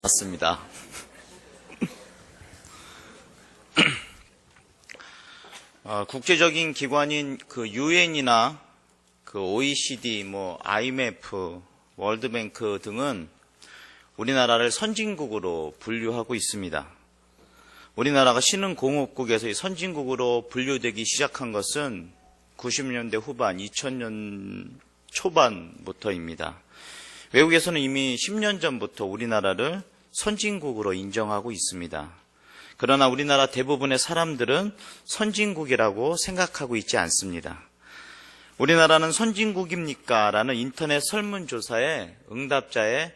맞습니다. 국제적인 기관인 그 유엔이나 그 OECD, IMF, 월드뱅크 등은 우리나라를 선진국으로 분류하고 있습니다. 우리나라가 신흥공업국에서 선진국으로 분류되기 시작한 것은 90년대 후반, 2000년 초반부터입니다. 외국에서는 이미 10년 전부터 우리나라를 선진국으로 인정하고 있습니다. 그러나 우리나라 대부분의 사람들은 선진국이라고 생각하고 있지 않습니다. 우리나라는 선진국입니까? 라는 인터넷 설문조사의 응답자의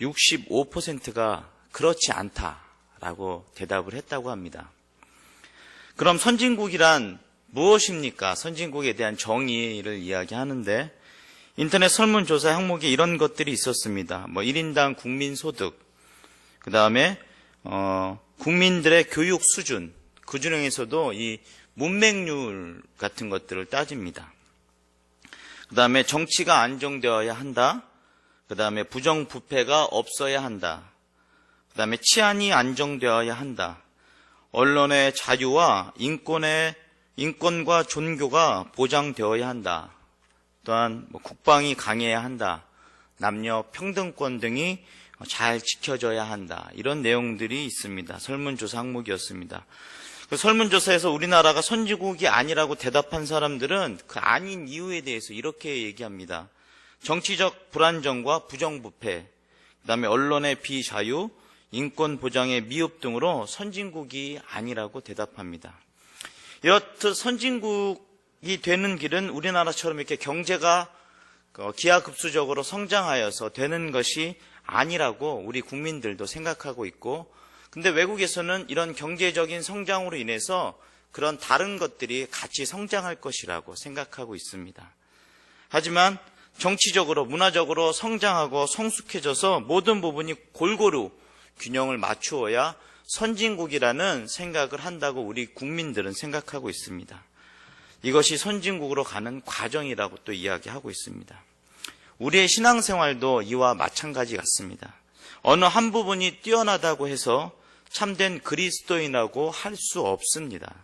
65%가 그렇지 않다라고 대답을 했다고 합니다. 그럼 선진국이란 무엇입니까? 선진국에 대한 정의를 이야기하는데 인터넷 설문조사 항목에 이런 것들이 있었습니다. 1인당 국민소득, 그 다음에 국민들의 교육 수준, 그 중에서도 이 문맹률 같은 것들을 따집니다. 그 다음에 정치가 안정되어야 한다. 그 다음에 부정부패가 없어야 한다. 그 다음에 치안이 안정되어야 한다. 언론의 자유와 인권과 존교가 보장되어야 한다. 또한 국방이 강해야 한다. 남녀 평등권 등이 잘 지켜져야 한다. 이런 내용들이 있습니다. 설문조사 항목이었습니다. 그 설문조사에서 우리나라가 선진국이 아니라고 대답한 사람들은 그 아닌 이유에 대해서 이렇게 얘기합니다. 정치적 불안정과 부정부패, 그다음에 언론의 비자유, 인권 보장의 미흡 등으로 선진국이 아니라고 대답합니다. 이렇듯 선진국이 되는 길은 우리나라처럼 이렇게 경제가 기하급수적으로 성장하여서 되는 것이 아니라고 우리 국민들도 생각하고 있고, 근데 외국에서는 이런 경제적인 성장으로 인해서 그런 다른 것들이 같이 성장할 것이라고 생각하고 있습니다. 하지만 정치적으로, 문화적으로 성장하고 성숙해져서 모든 부분이 골고루 균형을 맞추어야 선진국이라는 생각을 한다고 우리 국민들은 생각하고 있습니다. 이것이 선진국으로 가는 과정이라고 또 이야기하고 있습니다. 우리의 신앙생활도 이와 마찬가지 같습니다. 어느 한 부분이 뛰어나다고 해서 참된 그리스도인이라고 할 수 없습니다.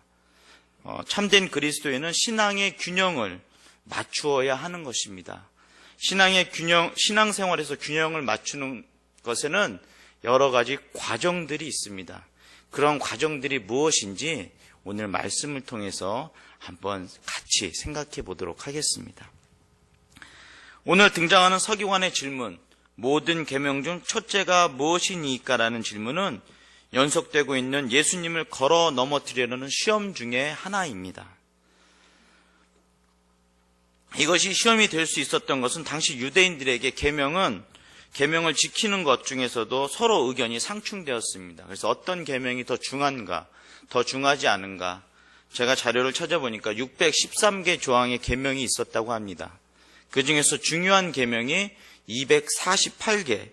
참된 그리스도인은 신앙의 균형을 맞추어야 하는 것입니다. 신앙생활에서 균형을 맞추는 것에는 여러 가지 과정들이 있습니다. 그런 과정들이 무엇인지 오늘 말씀을 통해서 한번 같이 생각해 보도록 하겠습니다. 오늘 등장하는 서기관의 질문, 모든 계명 중 첫째가 무엇이니까? 라는 질문은 연속되고 있는 예수님을 걸어 넘어뜨리려는 시험 중에 하나입니다. 이것이 시험이 될 수 있었던 것은 당시 유대인들에게 계명을 지키는 것 중에서도 서로 의견이 상충되었습니다. 그래서 어떤 계명이 더 중한가, 더 중하지 않은가, 제가 자료를 찾아보니까 613개 조항의 계명이 있었다고 합니다. 그 중에서 중요한 계명이 248개,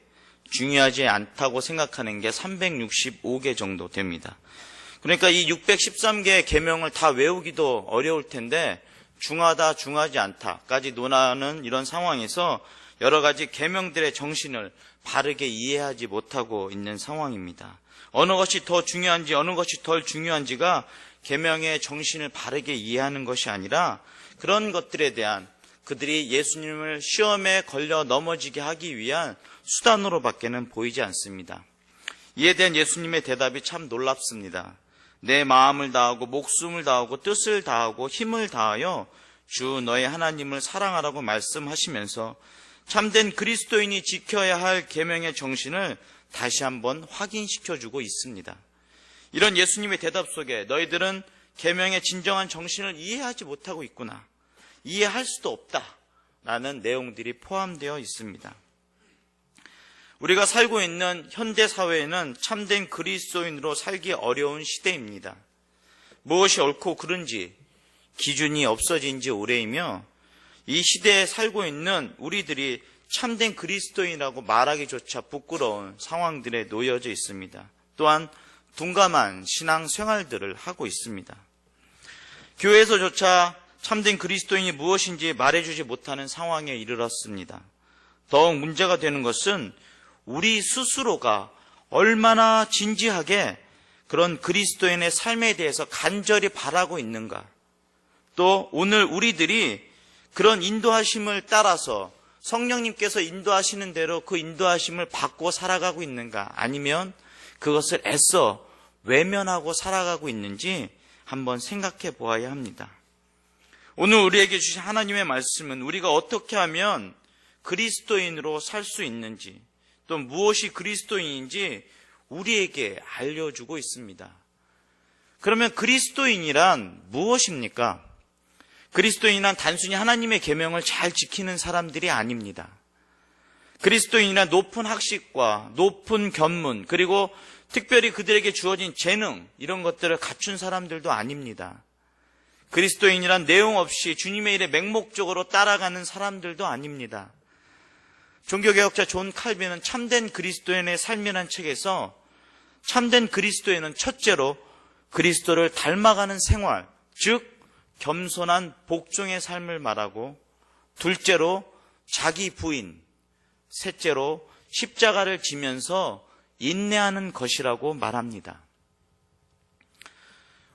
중요하지 않다고 생각하는 게 365개 정도 됩니다. 그러니까 이 613개의 계명을 다 외우기도 어려울 텐데 중하다, 중하지 않다까지 논하는 이런 상황에서 여러 가지 계명들의 정신을 바르게 이해하지 못하고 있는 상황입니다. 어느 것이 더 중요한지 어느 것이 덜 중요한지가 계명의 정신을 바르게 이해하는 것이 아니라 그런 것들에 대한 그들이 예수님을 시험에 걸려 넘어지게 하기 위한 수단으로밖에는 보이지 않습니다. 이에 대한 예수님의 대답이 참 놀랍습니다. 내 마음을 다하고 목숨을 다하고 뜻을 다하고 힘을 다하여 주 너의 하나님을 사랑하라고 말씀하시면서 참된 그리스도인이 지켜야 할 계명의 정신을 다시 한번 확인시켜주고 있습니다. 이런 예수님의 대답 속에 너희들은 계명의 진정한 정신을 이해하지 못하고 있구나, 이해할 수도 없다라는 내용들이 포함되어 있습니다. 우리가 살고 있는 현대 사회에는 참된 그리스도인으로 살기 어려운 시대입니다. 무엇이 옳고 그른지 기준이 없어진 지 오래이며 이 시대에 살고 있는 우리들이 참된 그리스도인이라고 말하기조차 부끄러운 상황들에 놓여져 있습니다. 또한 둔감한 신앙생활들을 하고 있습니다. 교회에서조차 참된 그리스도인이 무엇인지 말해주지 못하는 상황에 이르렀습니다. 더욱 문제가 되는 것은 우리 스스로가 얼마나 진지하게 그런 그리스도인의 삶에 대해서 간절히 바라고 있는가. 또 오늘 우리들이 그런 인도하심을 따라서 성령님께서 인도하시는 대로 그 인도하심을 받고 살아가고 있는가, 아니면 그것을 애써 외면하고 살아가고 있는지 한번 생각해 보아야 합니다. 오늘 우리에게 주신 하나님의 말씀은 우리가 어떻게 하면 그리스도인으로 살 수 있는지, 또 무엇이 그리스도인인지 우리에게 알려주고 있습니다. 그러면 그리스도인이란 무엇입니까? 그리스도인이란 단순히 하나님의 계명을 잘 지키는 사람들이 아닙니다. 그리스도인이란 높은 학식과 높은 견문, 그리고 특별히 그들에게 주어진 재능, 이런 것들을 갖춘 사람들도 아닙니다. 그리스도인이란 내용 없이 주님의 일에 맹목적으로 따라가는 사람들도 아닙니다. 종교개혁자 존 칼빈은 참된 그리스도인의 삶이라는 책에서 참된 그리스도인은 첫째로 그리스도를 닮아가는 생활, 즉 겸손한 복종의 삶을 말하고, 둘째로 자기 부인, 셋째로 십자가를 지면서 인내하는 것이라고 말합니다.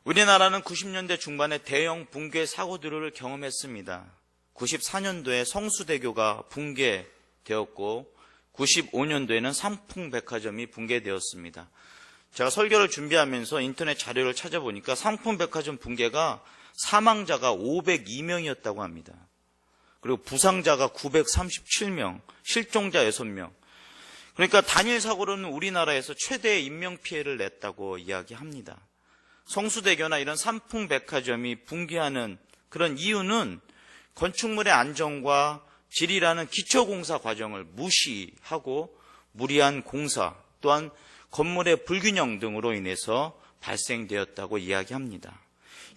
우리나라는 90년대 중반에 대형 붕괴 사고들을 경험했습니다. 94년도에 성수대교가 붕괴되었고 95년도에는 삼풍백화점이 붕괴되었습니다. 제가 설교를 준비하면서 인터넷 자료를 찾아보니까 삼풍백화점 붕괴가 사망자가 502명이었다고 합니다. 그리고 부상자가 937명, 실종자 6명. 그러니까 단일 사고로는 우리나라에서 최대의 인명피해를 냈다고 이야기합니다. 성수대교나 이런 삼풍백화점이 붕괴하는 그런 이유는 건축물의 안정과 질이라는 기초공사 과정을 무시하고 무리한 공사, 또한 건물의 불균형 등으로 인해서 발생되었다고 이야기합니다.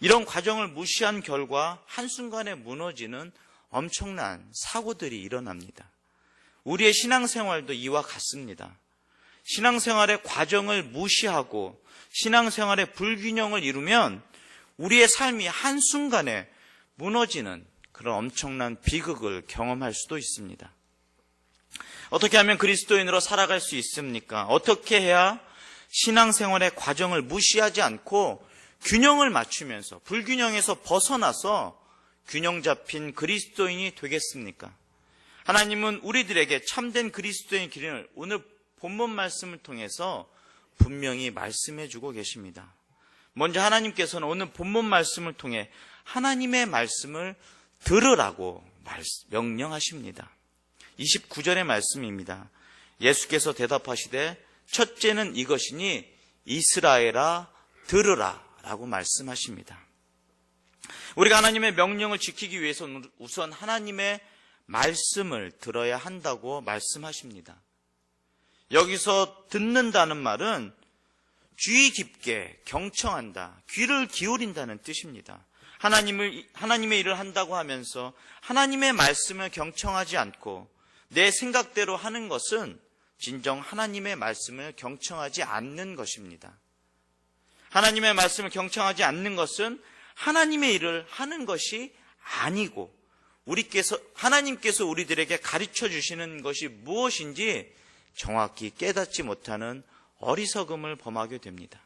이런 과정을 무시한 결과 한순간에 무너지는 엄청난 사고들이 일어납니다. 우리의 신앙생활도 이와 같습니다. 신앙생활의 과정을 무시하고 신앙생활의 불균형을 이루면 우리의 삶이 한순간에 무너지는 그런 엄청난 비극을 경험할 수도 있습니다. 어떻게 하면 그리스도인으로 살아갈 수 있습니까? 어떻게 해야 신앙생활의 과정을 무시하지 않고 균형을 맞추면서 불균형에서 벗어나서 균형 잡힌 그리스도인이 되겠습니까? 하나님은 우리들에게 참된 그리스도인 길을 오늘 본문 말씀을 통해서 분명히 말씀해 주고 계십니다. 먼저 하나님께서는 오늘 본문 말씀을 통해 하나님의 말씀을 들으라고 명령하십니다. 29절의 말씀입니다. 예수께서 대답하시되 첫째는 이것이니 이스라엘아 들으라 라고 말씀하십니다. 우리가 하나님의 명령을 지키기 위해서는 우선 하나님의 말씀을 들어야 한다고 말씀하십니다. 여기서 듣는다는 말은 주의 깊게 경청한다, 귀를 기울인다는 뜻입니다. 하나님의 일을 한다고 하면서 하나님의 말씀을 경청하지 않고 내 생각대로 하는 것은 진정 하나님의 말씀을 경청하지 않는 것입니다. 하나님의 말씀을 경청하지 않는 것은 하나님의 일을 하는 것이 아니고 하나님께서 우리들에게 가르쳐 주시는 것이 무엇인지 정확히 깨닫지 못하는 어리석음을 범하게 됩니다.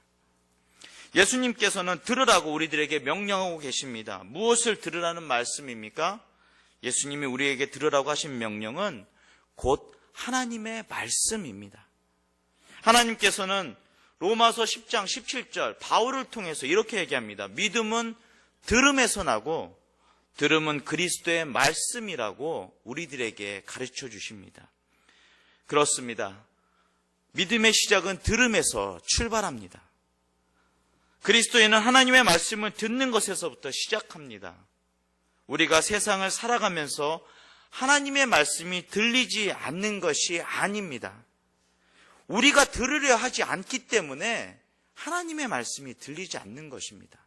예수님께서는 들으라고 우리들에게 명령하고 계십니다. 무엇을 들으라는 말씀입니까? 예수님이 우리에게 들으라고 하신 명령은 곧 하나님의 말씀입니다. 하나님께서는 로마서 10장 17절 바울을 통해서 이렇게 얘기합니다. 믿음은 들음에서 나고 들음은 그리스도의 말씀이라고 우리들에게 가르쳐 주십니다. 그렇습니다. 믿음의 시작은 들음에서 출발합니다. 그리스도인은 하나님의 말씀을 듣는 것에서부터 시작합니다. 우리가 세상을 살아가면서 하나님의 말씀이 들리지 않는 것이 아닙니다. 우리가 들으려 하지 않기 때문에 하나님의 말씀이 들리지 않는 것입니다.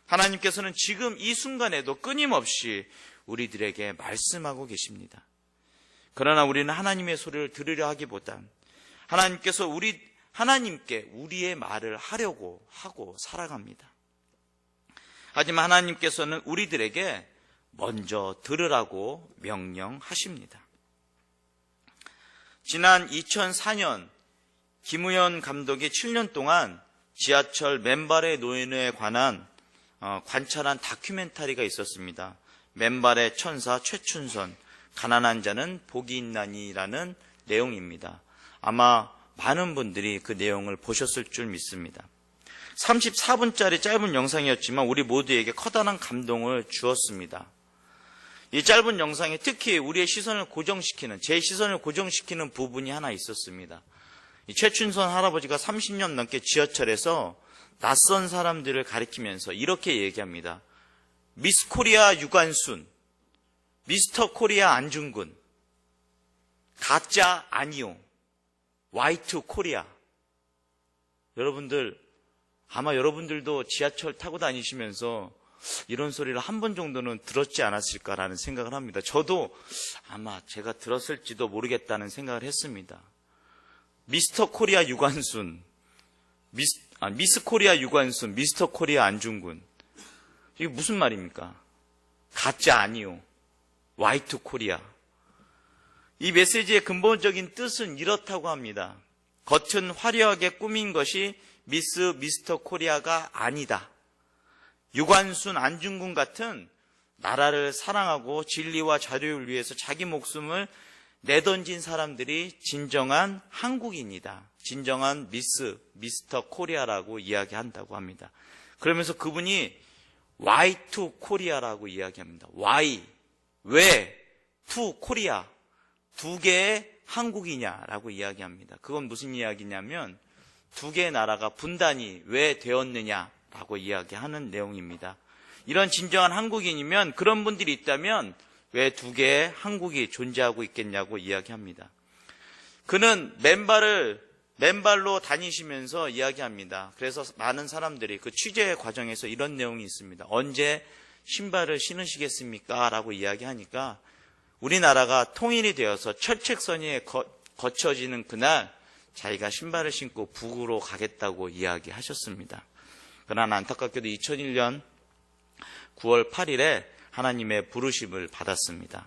하나님께서는 지금 이 순간에도 끊임없이 우리들에게 말씀하고 계십니다. 그러나 우리는 하나님의 소리를 들으려 하기보단 하나님께 우리의 말을 하려고 하고 살아갑니다. 하지만 하나님께서는 우리들에게 먼저 들으라고 명령하십니다. 지난 2004년 김우현 감독이 7년 동안 지하철 맨발의 노인에 관한 관찰한 다큐멘터리가 있었습니다. 맨발의 천사 최춘선, 가난한 자는 복이 있나니라는 내용입니다. 아마 많은 분들이 그 내용을 보셨을 줄 믿습니다. 34분짜리 짧은 영상이었지만 우리 모두에게 커다란 감동을 주었습니다. 이 짧은 영상에 특히 우리의 시선을 고정시키는, 제 시선을 고정시키는 부분이 하나 있었습니다. 이 최춘선 할아버지가 30년 넘게 지하철에서 낯선 사람들을 가리키면서 이렇게 얘기합니다. 미스 코리아 유관순, 미스터 코리아 안중근, 가짜 아니요, 화이트 코리아. 여러분들, 아마 여러분들도 지하철 타고 다니시면서 이런 소리를 한 번 정도는 들었지 않았을까라는 생각을 합니다. 저도 아마 제가 들었을지도 모르겠다는 생각을 했습니다. 미스터 코리아 유관순, 미스 코리아 유관순, 미스터 코리아 안중근. 이게 무슨 말입니까? 가짜 아니요, 화이트 코리아. 이 메시지의 근본적인 뜻은 이렇다고 합니다. 겉은 화려하게 꾸민 것이 미스터 코리아가 아니다. 유관순, 안중근 같은 나라를 사랑하고 진리와 자유를 위해서 자기 목숨을 내던진 사람들이 진정한 한국인이다. 진정한 미스터 코리아라고 이야기한다고 합니다. 그러면서 그분이 Y2 코리아라고 이야기합니다. Y, 왜, to 코리아, 두 개의 한국이냐라고 이야기합니다. 그건 무슨 이야기냐면 두 개의 나라가 분단이 왜 되었느냐라고 이야기하는 내용입니다. 이런 진정한 한국인이면, 그런 분들이 있다면 왜 두 개의 한국이 존재하고 있겠냐고 이야기합니다. 그는 맨발로 다니시면서 이야기합니다. 그래서 많은 사람들이 그 취재 과정에서 이런 내용이 있습니다. 언제 신발을 신으시겠습니까? 라고 이야기하니까 우리나라가 통일이 되어서 철책선이 거쳐지는 그날 자기가 신발을 신고 북으로 가겠다고 이야기하셨습니다. 그러나 안타깝게도 2001년 9월 8일에 하나님의 부르심을 받았습니다.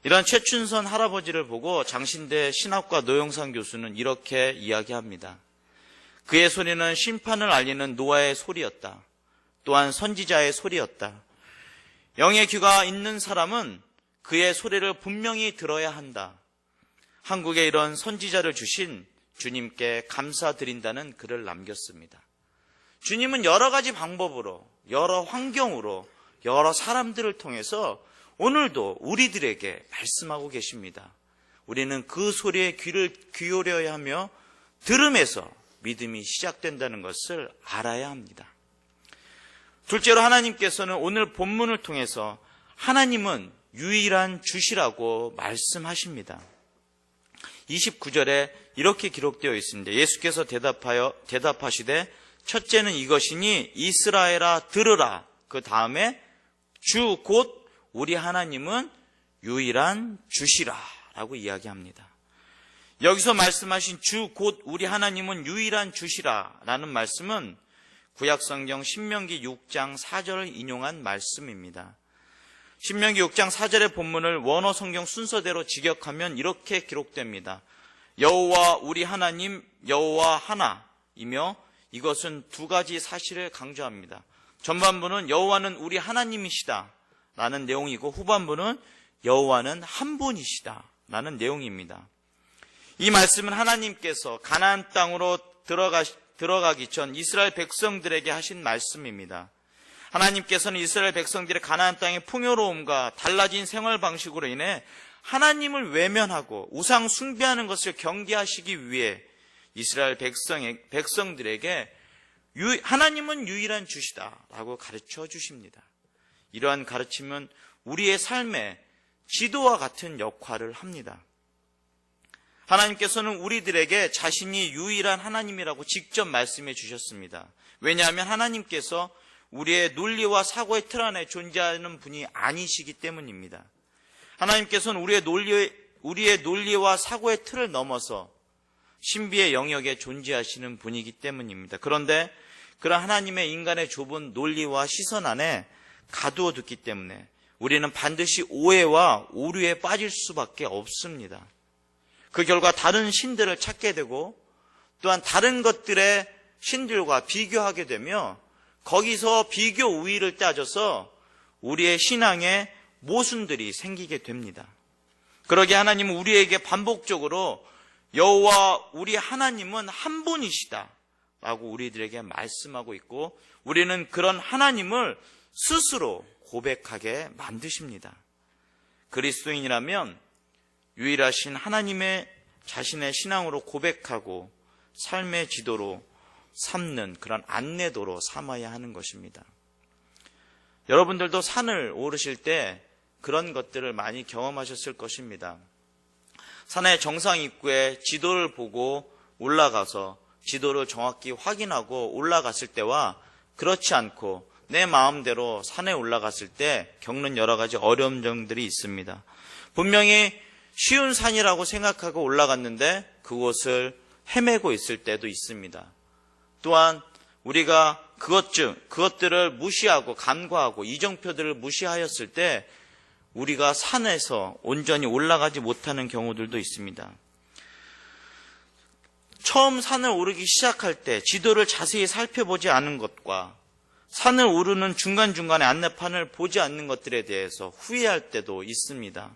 이런 최춘선 할아버지를 보고 장신대 신학과 노영상 교수는 이렇게 이야기합니다. 그의 소리는 심판을 알리는 노아의 소리였다. 또한 선지자의 소리였다. 영의 귀가 있는 사람은 그의 소리를 분명히 들어야 한다. 한국에 이런 선지자를 주신 주님께 감사드린다는 글을 남겼습니다. 주님은 여러 가지 방법으로, 여러 환경으로, 여러 사람들을 통해서 오늘도 우리들에게 말씀하고 계십니다. 우리는 그 소리에 귀를 기울여야 하며 들음에서 믿음이 시작된다는 것을 알아야 합니다. 둘째로 하나님께서는 오늘 본문을 통해서 하나님은 유일한 주시라고 말씀하십니다. 29절에 이렇게 기록되어 있습니다. 예수께서 대답하시되 첫째는 이것이니 이스라엘아 들으라. 그 다음에 주 곧 우리 하나님은 유일한 주시라 라고 이야기합니다. 여기서 말씀하신 주 곧 우리 하나님은 유일한 주시라 라는 말씀은 구약성경 신명기 6장 4절을 인용한 말씀입니다. 신명기 6장 4절의 본문을 원어 성경 순서대로 직역하면 이렇게 기록됩니다. 여호와 우리 하나님 여호와 하나이며, 이것은 두 가지 사실을 강조합니다. 전반부는 여호와는 우리 하나님이시다 라는 내용이고, 후반부는 여호와는 한 분이시다 라는 내용입니다. 이 말씀은 하나님께서 가나안 땅으로 들어가기 전 이스라엘 백성들에게 하신 말씀입니다. 하나님께서는 이스라엘 백성들의 가나안 땅의 풍요로움과 달라진 생활 방식으로 인해 하나님을 외면하고 우상 숭배하는 것을 경계하시기 위해 이스라엘 백성들에게 하나님은 유일한 주시다라고 가르쳐 주십니다. 이러한 가르침은 우리의 삶의 지도와 같은 역할을 합니다. 하나님께서는 우리들에게 자신이 유일한 하나님이라고 직접 말씀해 주셨습니다. 왜냐하면 하나님께서 우리의 논리와 사고의 틀 안에 존재하는 분이 아니시기 때문입니다. 하나님께서는 우리의 논리와 사고의 틀을 넘어서 신비의 영역에 존재하시는 분이기 때문입니다. 그런데 그런 하나님의 인간의 좁은 논리와 시선 안에 가두어 두기 때문에 우리는 반드시 오해와 오류에 빠질 수밖에 없습니다. 그 결과 다른 신들을 찾게 되고 또한 다른 것들의 신들과 비교하게 되며 거기서 비교 우위를 따져서 우리의 신앙에 모순들이 생기게 됩니다. 그러기에 하나님은 우리에게 반복적으로 여호와 우리 하나님은 한 분이시다 라고 우리들에게 말씀하고 있고, 우리는 그런 하나님을 스스로 고백하게 만드십니다. 그리스도인이라면 유일하신 하나님의 자신의 신앙으로 고백하고 삶의 지도로 삼는 그런 안내도로 삼아야 하는 것입니다. 여러분들도 산을 오르실 때 그런 것들을 많이 경험하셨을 것입니다. 산의 정상 입구에 지도를 보고 올라가서 지도를 정확히 확인하고 올라갔을 때와 그렇지 않고 내 마음대로 산에 올라갔을 때 겪는 여러 가지 어려운 점들이 있습니다. 분명히 쉬운 산이라고 생각하고 올라갔는데 그곳을 헤매고 있을 때도 있습니다. 또한 우리가 그것들을 무시하고 간과하고 이정표들을 무시하였을 때 우리가 산에서 온전히 올라가지 못하는 경우들도 있습니다. 처음 산을 오르기 시작할 때 지도를 자세히 살펴보지 않은 것과 산을 오르는 중간중간에 안내판을 보지 않는 것들에 대해서 후회할 때도 있습니다.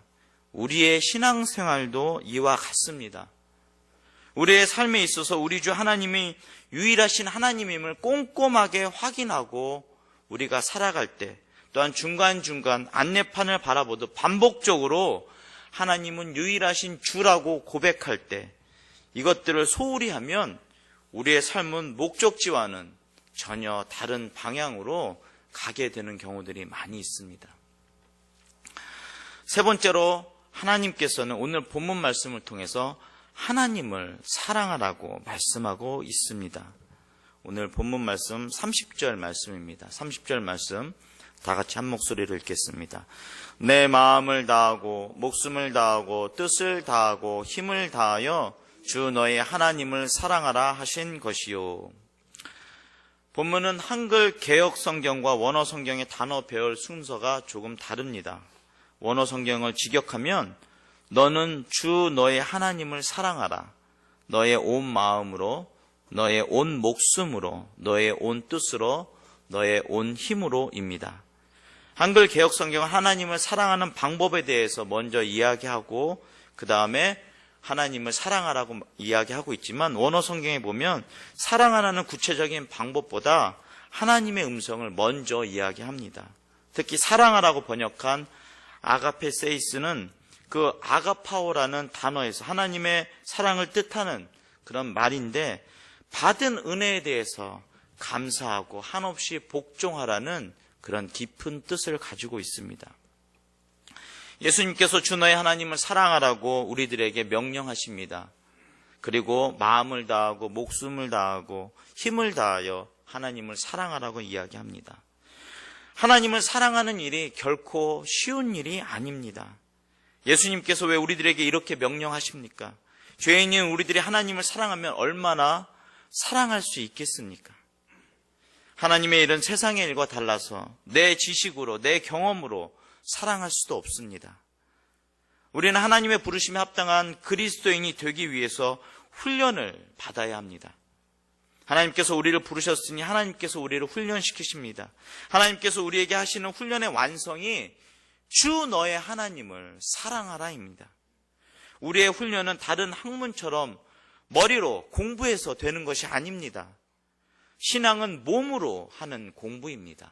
우리의 신앙생활도 이와 같습니다. 우리의 삶에 있어서 우리 주 하나님이 유일하신 하나님임을 꼼꼼하게 확인하고 우리가 살아갈 때, 또한 중간중간 안내판을 바라보듯 반복적으로 하나님은 유일하신 주라고 고백할 때 이것들을 소홀히 하면 우리의 삶은 목적지와는 전혀 다른 방향으로 가게 되는 경우들이 많이 있습니다. 세 번째로 하나님께서는 오늘 본문 말씀을 통해서 하나님을 사랑하라고 말씀하고 있습니다. 오늘 본문 말씀 30절 말씀입니다. 30절 말씀 다 같이 한 목소리로 읽겠습니다. 내 마음을 다하고 목숨을 다하고 뜻을 다하고 힘을 다하여 주 너의 하나님을 사랑하라 하신 것이요. 본문은 한글 개역 성경과 원어 성경의 단어 배열 순서가 조금 다릅니다. 원어 성경을 직역하면 너는 주 너의 하나님을 사랑하라. 너의 온 마음으로, 너의 온 목숨으로, 너의 온 뜻으로, 너의 온 힘으로입니다. 한글 개역 성경은 하나님을 사랑하는 방법에 대해서 먼저 이야기하고 그 다음에 하나님을 사랑하라고 이야기하고 있지만 원어 성경에 보면 사랑하라는 구체적인 방법보다 하나님의 음성을 먼저 이야기합니다. 특히 사랑하라고 번역한 아가페세이스는 그 아가파오라는 단어에서 하나님의 사랑을 뜻하는 그런 말인데, 받은 은혜에 대해서 감사하고 한없이 복종하라는 그런 깊은 뜻을 가지고 있습니다. 예수님께서 주 너의 하나님을 사랑하라고 우리들에게 명령하십니다. 그리고 마음을 다하고 목숨을 다하고 힘을 다하여 하나님을 사랑하라고 이야기합니다. 하나님을 사랑하는 일이 결코 쉬운 일이 아닙니다. 예수님께서 왜 우리들에게 이렇게 명령하십니까? 죄인인 우리들이 하나님을 사랑하면 얼마나 사랑할 수 있겠습니까? 하나님의 일은 세상의 일과 달라서 내 지식으로, 내 경험으로 사랑할 수도 없습니다. 우리는 하나님의 부르심에 합당한 그리스도인이 되기 위해서 훈련을 받아야 합니다. 하나님께서 우리를 부르셨으니 하나님께서 우리를 훈련시키십니다. 하나님께서 우리에게 하시는 훈련의 완성이 주 너의 하나님을 사랑하라입니다. 우리의 훈련은 다른 학문처럼 머리로 공부해서 되는 것이 아닙니다. 신앙은 몸으로 하는 공부입니다.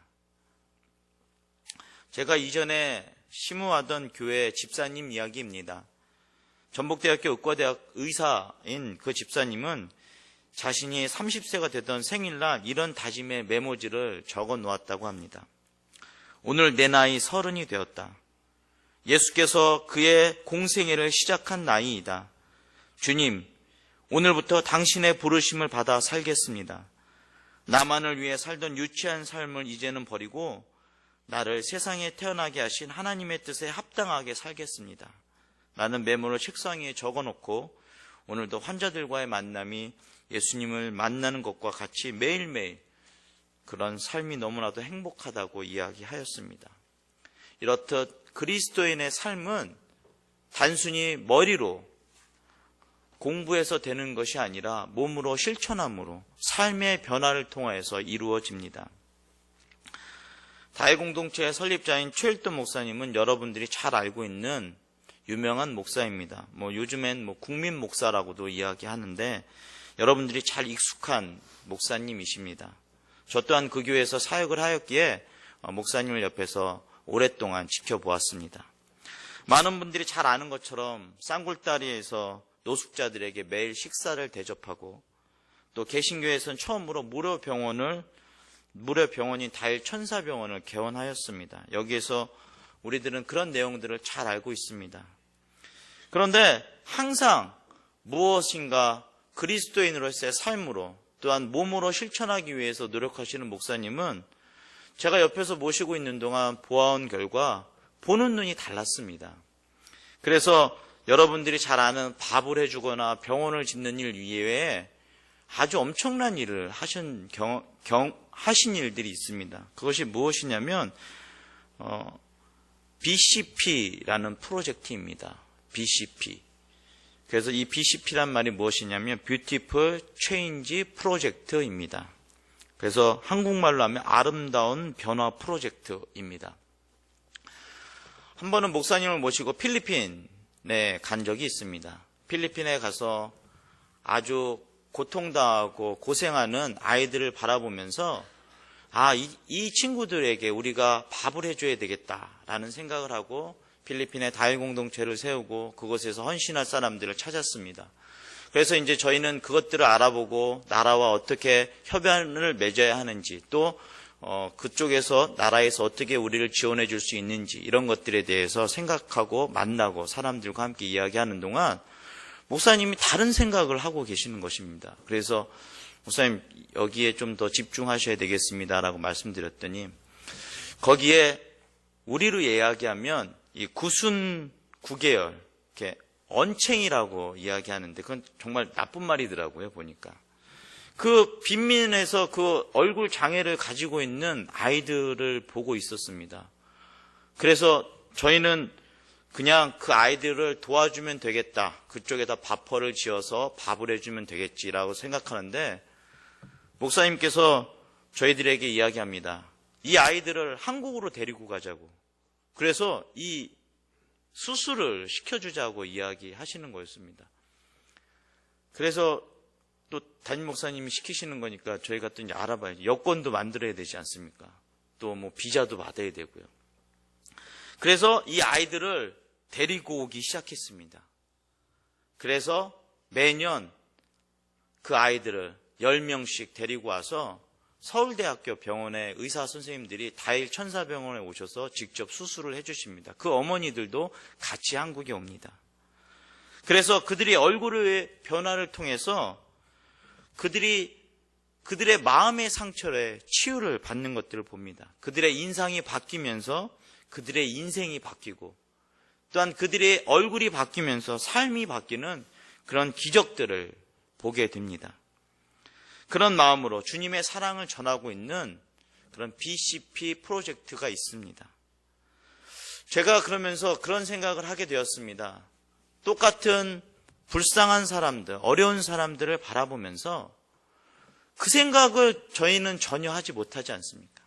제가 이전에 심우하던 교회 집사님 이야기입니다. 전북대학교 의과대학 의사인 그 집사님은 자신이 30세가 되던 생일날 이런 다짐의 메모지를 적어 놓았다고 합니다. 오늘 내 나이 30이 되었다. 예수께서 그의 공생애를 시작한 나이이다. 주님, 오늘부터 당신의 부르심을 받아 살겠습니다. 나만을 위해 살던 유치한 삶을 이제는 버리고 나를 세상에 태어나게 하신 하나님의 뜻에 합당하게 살겠습니다. 라는 메모를 책상 위에 적어놓고 오늘도 환자들과의 만남이 예수님을 만나는 것과 같이 매일매일 그런 삶이 너무나도 행복하다고 이야기하였습니다. 이렇듯 그리스도인의 삶은 단순히 머리로 공부해서 되는 것이 아니라 몸으로 실천함으로 삶의 변화를 통하여서 이루어집니다. 다해공동체의 설립자인 최일돈 목사님은 여러분들이 잘 알고 있는 유명한 목사입니다. 요즘엔 국민 목사라고도 이야기하는데 여러분들이 잘 익숙한 목사님이십니다. 저 또한 그 교회에서 사역을 하였기에 목사님을 옆에서 오랫동안 지켜보았습니다. 많은 분들이 잘 아는 것처럼 쌍굴다리에서 노숙자들에게 매일 식사를 대접하고 또 개신교에서는 처음으로 무료 병원인 다일 천사병원을 개원하였습니다. 여기에서 우리들은 그런 내용들을 잘 알고 있습니다. 그런데 항상 무엇인가 그리스도인으로서의 삶으로 또한 몸으로 실천하기 위해서 노력하시는 목사님은 제가 옆에서 모시고 있는 동안 보아온 결과 보는 눈이 달랐습니다. 그래서 여러분들이 잘 아는 밥을 해주거나 병원을 짓는 일 이외에 아주 엄청난 일을 하신 일들이 있습니다. 그것이 무엇이냐면 BCP라는 프로젝트입니다. BCP. 그래서 이 BCP란 말이 무엇이냐면 Beautiful Change 프로젝트입니다. 그래서 한국말로 하면 아름다운 변화 프로젝트입니다. 한 번은 목사님을 모시고 필리핀에 간 적이 있습니다. 필리핀에 가서 아주 고통당하고 고생하는 아이들을 바라보면서 이 친구들에게 우리가 밥을 해줘야 되겠다라는 생각을 하고 필리핀에 다일 공동체를 세우고 그곳에서 헌신할 사람들을 찾았습니다. 그래서 이제 저희는 그것들을 알아보고 나라와 어떻게 협약을 맺어야 하는지 또 그쪽에서 나라에서 어떻게 우리를 지원해 줄 수 있는지 이런 것들에 대해서 생각하고 만나고 사람들과 함께 이야기하는 동안 목사님이 다른 생각을 하고 계시는 것입니다. 그래서 목사님 여기에 좀 더 집중하셔야 되겠습니다라고 말씀드렸더니 거기에 우리로 이야기하면 이 구순 9개월 이렇게 언챙이라고 이야기하는데 그건 정말 나쁜 말이더라고요. 보니까 그 빈민에서 그 얼굴 장애를 가지고 있는 아이들을 보고 있었습니다. 그래서 저희는 그냥 그 아이들을 도와주면 되겠다. 그쪽에다 밥벌을 지어서 밥을 해주면 되겠지라고 생각하는데 목사님께서 저희들에게 이야기합니다. 이 아이들을 한국으로 데리고 가자고. 그래서 이 수술을 시켜주자고 이야기하시는 거였습니다. 그래서 또 담임 목사님이 시키시는 거니까 저희가 또 이제 알아봐야지. 여권도 만들어야 되지 않습니까? 또 비자도 받아야 되고요. 그래서 이 아이들을 데리고 오기 시작했습니다. 그래서 매년 그 아이들을 10명씩 데리고 와서 서울대학교 병원의 의사 선생님들이 다일 천사병원에 오셔서 직접 수술을 해주십니다. 그 어머니들도 같이 한국에 옵니다. 그래서 그들이 얼굴의 변화를 통해서 그들의 마음의 상처에 치유를 받는 것들을 봅니다. 그들의 인상이 바뀌면서 그들의 인생이 바뀌고 또한 그들의 얼굴이 바뀌면서 삶이 바뀌는 그런 기적들을 보게 됩니다. 그런 마음으로 주님의 사랑을 전하고 있는 그런 BCP 프로젝트가 있습니다. 제가 그러면서 그런 생각을 하게 되었습니다. 똑같은 불쌍한 사람들, 어려운 사람들을 바라보면서 그 생각을 저희는 전혀 하지 못하지 않습니까?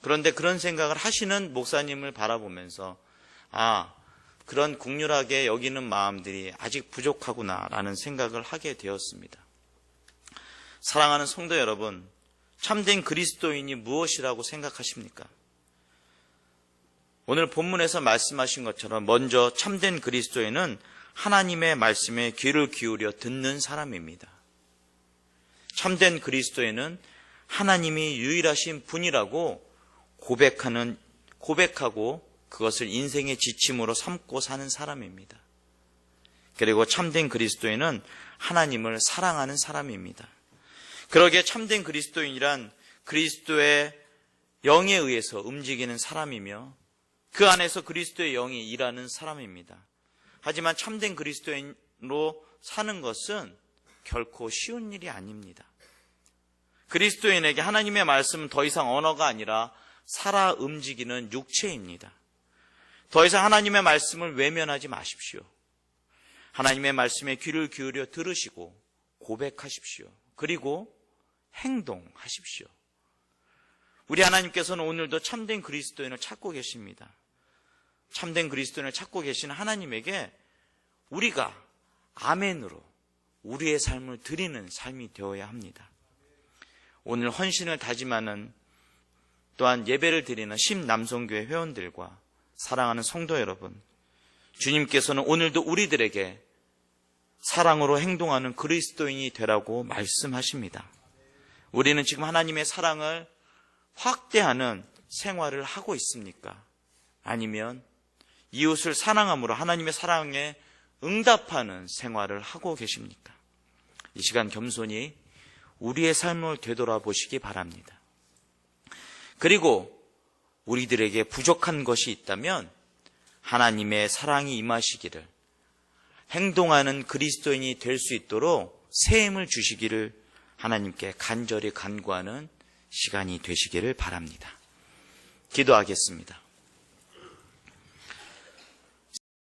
그런데 그런 생각을 하시는 목사님을 바라보면서 그런 국률하게 여기는 마음들이 아직 부족하구나라는 생각을 하게 되었습니다. 사랑하는 성도 여러분, 참된 그리스도인이 무엇이라고 생각하십니까? 오늘 본문에서 말씀하신 것처럼 먼저 참된 그리스도인은 하나님의 말씀에 귀를 기울여 듣는 사람입니다. 참된 그리스도인은 하나님이 유일하신 분이라고 고백하고 그것을 인생의 지침으로 삼고 사는 사람입니다. 그리고 참된 그리스도인은 하나님을 사랑하는 사람입니다. 그러기에 참된 그리스도인이란 그리스도의 영에 의해서 움직이는 사람이며 그 안에서 그리스도의 영이 일하는 사람입니다. 하지만 참된 그리스도인으로 사는 것은 결코 쉬운 일이 아닙니다. 그리스도인에게 하나님의 말씀은 더 이상 언어가 아니라 살아 움직이는 육체입니다. 더 이상 하나님의 말씀을 외면하지 마십시오. 하나님의 말씀에 귀를 기울여 들으시고 고백하십시오. 그리고 행동하십시오. 우리 하나님께서는 오늘도 참된 그리스도인을 찾고 계십니다. 참된 그리스도인을 찾고 계시는 하나님에게 우리가 아멘으로 우리의 삶을 드리는 삶이 되어야 합니다. 오늘 헌신을 다짐하는 또한 예배를 드리는 심남성교회 회원들과 사랑하는 성도 여러분, 주님께서는 오늘도 우리들에게 사랑으로 행동하는 그리스도인이 되라고 말씀하십니다. 우리는 지금 하나님의 사랑을 확대하는 생활을 하고 있습니까? 아니면 이웃을 사랑함으로 하나님의 사랑에 응답하는 생활을 하고 계십니까? 이 시간 겸손히 우리의 삶을 되돌아보시기 바랍니다. 그리고 우리들에게 부족한 것이 있다면 하나님의 사랑이 임하시기를, 행동하는 그리스도인이 될 수 있도록 세임을 주시기를 하나님께 간절히 간구하는 시간이 되시기를 바랍니다. 기도하겠습니다.